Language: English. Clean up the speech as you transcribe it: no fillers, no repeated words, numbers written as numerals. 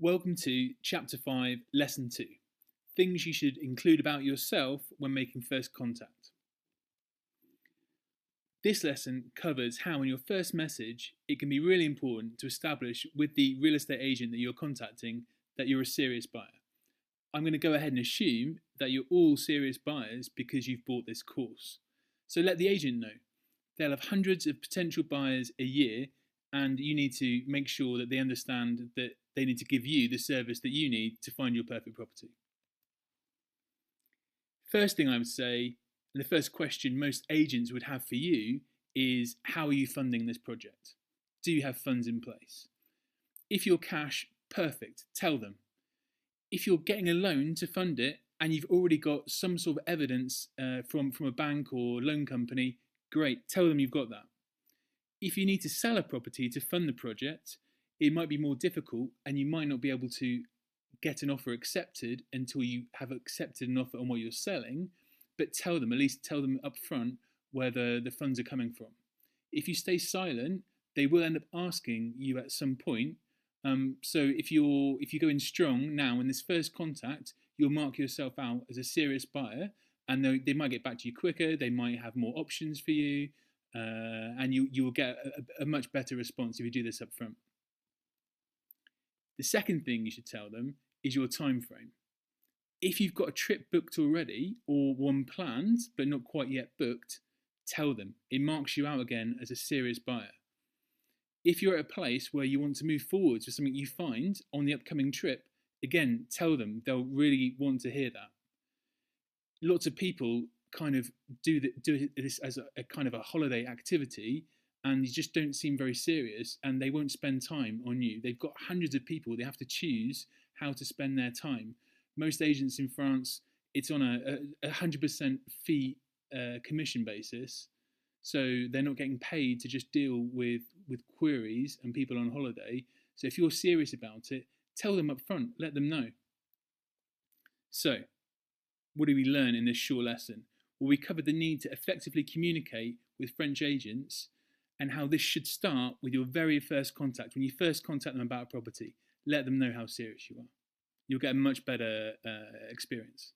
Welcome to Chapter 5, Lesson 2 Things you should include about yourself when making first contact. This lesson covers how, in your first message, it can be really important to establish with the real estate agent that you're contacting that you're a serious buyer. I'm going to go ahead and assume that you're all serious buyers because you've bought this course. So let the agent know. They'll have hundreds of potential buyers a year, and you need to make sure that they understand that they need to give you the service that you need to find your perfect property. First thing I would say, and the first question most agents would have for you is, how are you funding this project? Do you have funds in place? If you're cash, perfect, tell them. If you're getting a loan to fund it and you've already got some sort of evidence from a bank or loan company, great, tell them you've got that. If you need to sell a property to fund the project, it might be more difficult and you might not be able to get an offer accepted until you have accepted an offer on what you're selling, but at least tell them up front where the funds are coming from. If you stay silent, they will end up asking you at some point. So if you go in strong now in this first contact, you'll mark yourself out as a serious buyer, and they might get back to you quicker, they might have more options for you, and you will get a much better response if you do this up front. The second thing you should tell them is your time frame. If you've got a trip booked already or one planned but not quite yet booked, tell them. It marks you out again as a serious buyer. If you're at a place where you want to move forwards with something you find on the upcoming trip, again, tell them. They'll really want to hear that. Lots of people kind of do this as a kind of a holiday activity, and you just don't seem very serious, and they won't spend time on you. They've got hundreds of people. They have to choose how to spend their time. Most agents in France, it's on a 100% fee commission basis. So they're not getting paid to just deal with queries and people on holiday. So if you're serious about it, tell them up front, let them know. So what do we learn in this short lesson? Well, we covered the need to effectively communicate with French agents and how this should start with your very first contact. When you first contact them about a property, let them know how serious you are. You'll get a much better experience.